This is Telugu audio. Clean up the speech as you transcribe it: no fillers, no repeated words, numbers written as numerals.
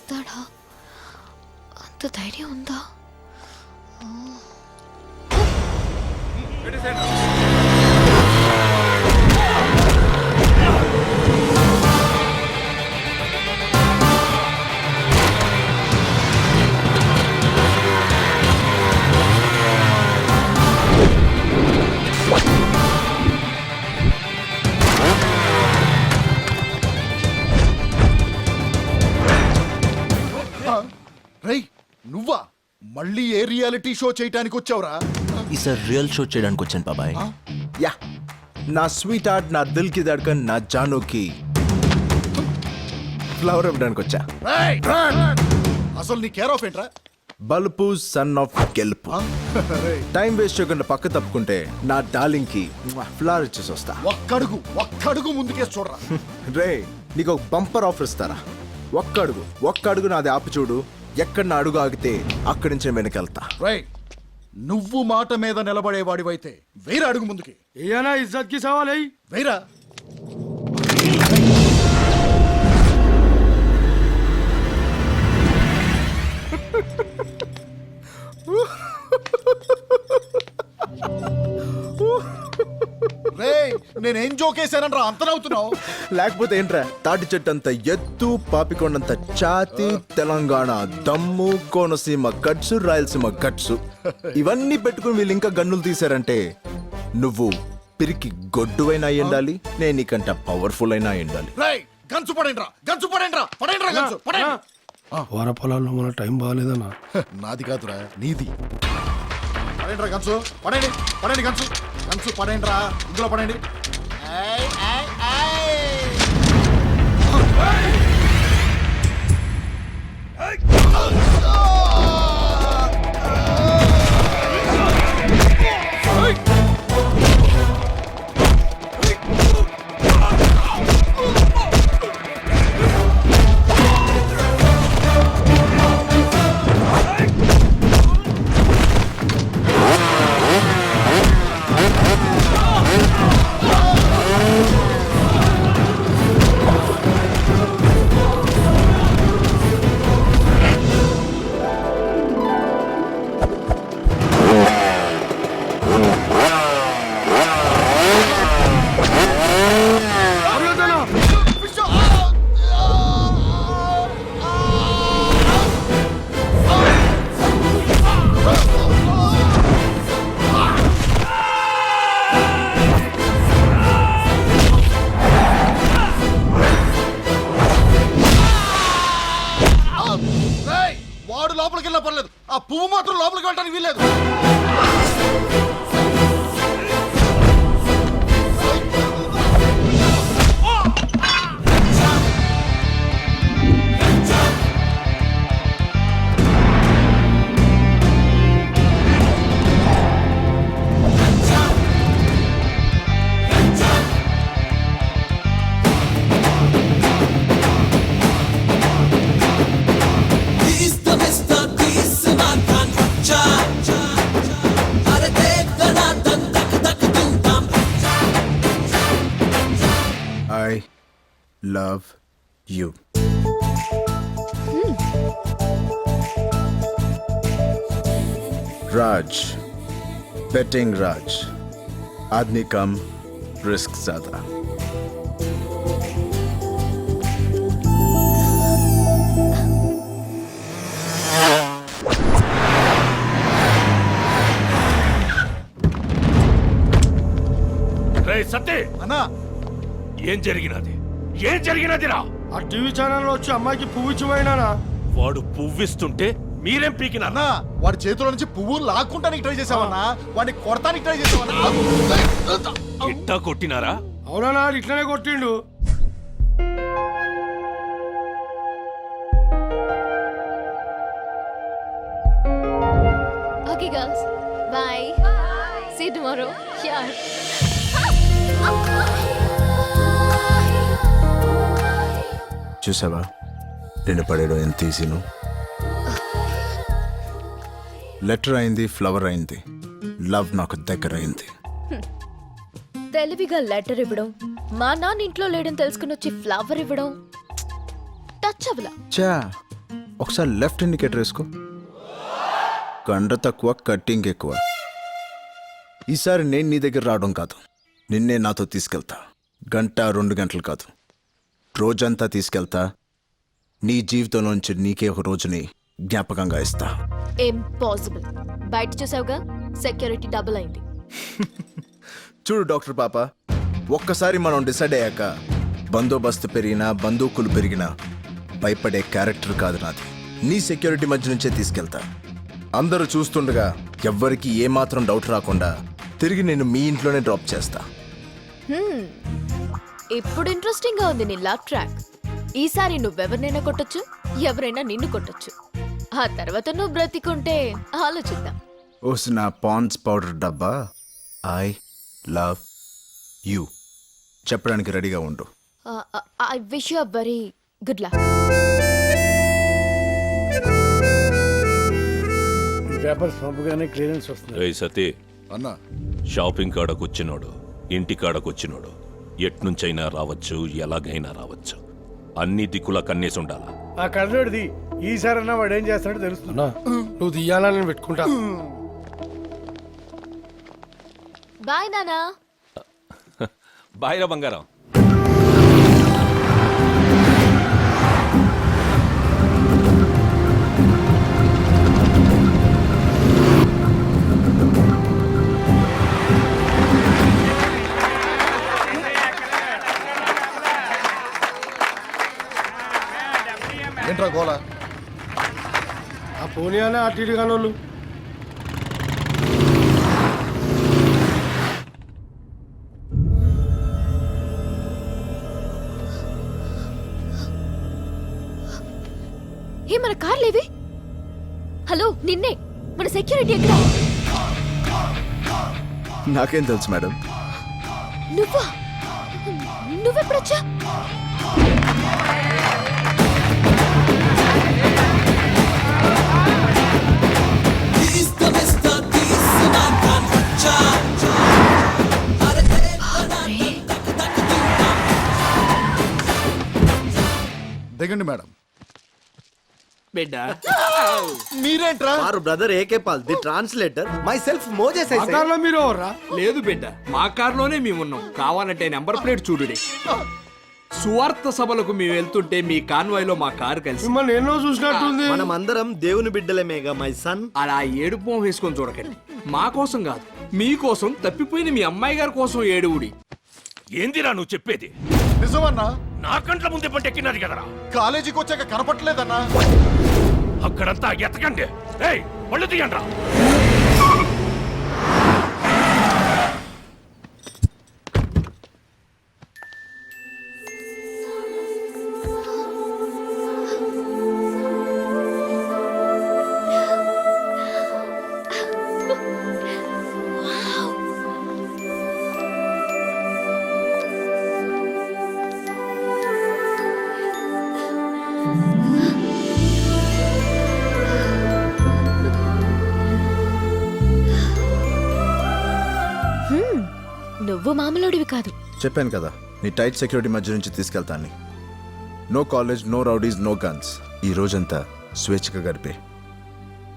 వస్తాడా? అంత ధైర్యం ఉందా? రేయ్ నువ్వా మళ్ళీ ఏ రియాలిటీ షో చేయడానికి వచ్చావురా? ఈసారి రియల్ షో చేయడానికి వచ్చాను బాబాయ్. యా నా స్వీట్ హార్ట్, నా దిల్ కి ధడ్కన్, నా జానుకి ఫ్లవర్ ఇవ్వడానికి వచ్చా. రేయ్, అసలు నీ కేర్ ఆఫ్ ఏంట్రా? బలుపు సన్ ఆఫ్ గెలుపు. టైం వేస్ట్ చేయకుండా పక్క తప్పుకుంటే నా డార్లింగ్ కి ఫ్లవర్ ఇచ్చేసి వస్తా. ఒక్కడుగు ముందుకేసి చూడరా. రే నీకు ఒక బంపర్ ఆఫర్ ఇస్తారా? ఒక్క అడుగు నాది ఆపి చూడు. ఎక్కడ నా అడుగు ఆగితే అక్కడి నుంచి వెనకెళ్తా. రేయ్ నువ్వు మాట మీద నిలబడేవాడివైతే వేరే అడుగు ముందుకి. ఏనా ఇజ్జత్ కి సవాల్ అయ్యి వేరా. రేయ్ నేనేం జోకేశానరా అంత నవ్వుతున్నావు? లేకపోతే ఏంట్రా, తాటి చెట్టు అంత ఎత్తు, పాపికొండంత ఛాతి, తెలంగాణ దమ్ము, కోనసీమ గట్సు, రాయలసీమ గట్సు, ఇవన్నీ పెట్టుకుని వీళ్ళు ఇంకా గన్నులు తీశారంటే నువ్వు పిరికి గొడ్డువైనా అయ్యిండాలి, నేను నీకంట పవర్ఫుల్ అయినా అయ్యిండాలి. రేయ్ గన్సు పడేండ్రా, గన్సు పడేండ్రా. వార పొలాల్లో మన టైం బాగాలేదన్నా. నాది కాదురా నీది. పడేండ్రా గన్సు, పడండి గన్సు పడేండ్రా, ఇందులో పడండి. వాడు లోపలికి వెళ్ళా పర్లేదు, ఆ పువ్వు మాత్రం లోపలికి వెళ్ళడానికి వీల్లేదు. I love you. Raj, betting Raj. आदमी कम, रिस्क ज्यादा. సత్తే అన్నా ఏం జరిగినదిరా? ఆ టీవీ ఛానల్లో వచ్చి అమ్మాయికి పువ్వు ఇచ్చిపోయినానా? వాడు పువ్విస్తుంటే మీరేం పీకినా? అన్నా వాడి చేతిలో నుంచి పువ్వు లాక్కుంటానికి ట్రై చేసావన్నా, వాడిని కొడతానికి ట్రై చేసావన్నా. ఇట్టా కొట్టినారా? అవునా, ఇట్లనే కొట్టిండు. Okay girls, bye. See you tomorrow. Yeah. చూసావా నేను పడేయడం ఎంత ఈజీను? లెటర్ అయింది, ఫ్లవర్ అయింది, లవ్ నాకు దగ్గర అయింది. తెలివిగా లెటర్ ఇవ్వడం, మా నాన్న ఇంట్లో లేడని తెలుసుకుని వచ్చి ఫ్లవర్ ఇవ్వడం, టచ్ అవ్వలా. చా ఒకసారి లెఫ్ట్ ఇండికేటర్ వేసుకో. కండ తక్కువ, కట్టింగ్ ఎక్కువ. ఈసారి నేను నీ దగ్గర రావడం కాదు, నిన్నే నాతో తీసుకెళ్తా. 1-2 గంటలు కాదు, రోజంతా తీసుకెళ్తా. నీ జీవితంలోంచి నీకే ఒక రోజుని జ్ఞాపకంగా ఇస్తా. ఇంపాసిబుల్. బయట చూసావుగా, సెక్యూరిటీ డబుల్ అయింది. చూడు డాక్టర్ పాప, ఒక్కసారి మనం డిసైడ్ అయ్యాక బందోబస్తు పెరిగినా బందూకులు పెరిగినా భయపడే క్యారెక్టర్ కాదు నాది. నీ సెక్యూరిటీ మధ్య నుంచే తీసుకెళ్తా. అందరూ చూస్తుండగా ఎవ్వరికి ఏమాత్రం డౌట్ రాకుండా తిరిగి నేను మీ ఇంట్లోనే డ్రాప్ చేస్తా. ఇప్పుడు ఇంట్రెస్టింగ్ గా ఉంది నీ లవ్ ట్రాక్. ఈసారి నువ్వెవరినైనా కొట్టొచ్చు, ఎవరైనా నిన్ను కొట్టొచ్చు. ఆ తర్వాత నువ్వు బ్రతికుంటే ఆలోచిద్దాం. ఓస్ నా పాండ్స్ పౌడర్ డబ్బా, ఐ లవ్ యూ చెప్పడానికి రెడీగా ఉండు. I wish you very good luck. Papers పంపగానే క్లియరెన్స్ వస్తుంది. ఏయ్ సతీ, అన్నా షాపింగ్ కాడకొచ్చినోడు, ఇంటి కాడకొచ్చినోడు ఎట్నుంచైనా రావచ్చు, ఎలాగైనా రావచ్చు. అన్ని దిక్కుల కన్నేసి ఉండాలా. ఆ కళ్ళోడిది ఈసారన్నా వాడు ఏం చేస్తాడో తెలుస్తున్నా. నువ్వు తీయాలని నేను పెట్టుకుంటా. బాయ్ నానా. బాయిరా బంగారం. ఏంట్రా గోలా? ఆ పోనీ అనే అటు ఇటు కాని వాళ్ళు. ఏ మన కార్లేవి? హలో, నిన్నే. మన సెక్యూరిటీ ఎక్కడ? నాకేం తెలుసు మేడం. నువ్వా? నువ్వెప్పుడొచ్చా? దిగండి మేడం. బిడ్డ మీరేంట్రా? వారు brother AK Paul the translator myself Moses ఆ కార్లో మీరు ఎవర్రా? లేదు బిడ్డ, మా కారులోనే మేమున్నాం. కావాలంటే నెంబర్ ప్లేట్ చూడుడి. సువార్త సభలకు మేము వెళ్తుంటే మీ కాన్వాయ్లో మా కారు కలిసి. మిమ్మల్ని ఎన్నో చూసినట్టుంది. మనం అందరం దేవుని బిడ్డలమేగా మై సన్. అలా ఏడుపు వేసుకొని చూడకండి. మా కోసం కాదు, మీకోసం, తప్పిపోయిన మీ అమ్మాయి గారి కోసం ఏడువుడి. ఏందిరా నువ్వు చెప్పేది? నిజమన్నా? నా కంట్ల ముందే పంటెక్కినది కదరా. కాలేజీకి వచ్చాక కనపట్లేదన్నా. అక్కడంతా ఎత్తకండి. ఏయ్, పళ్ళు తీయండ్రా. నువ్వు మామూలుడివి కాదు. చెప్పాను కదా, నీ టైట్ సెక్యూరిటీ మధ్య నుంచి తీసుకెళ్తాను. No college, no rowdies, no guns. ఈ రోజంతా స్వేచ్ఛగా గడిపే.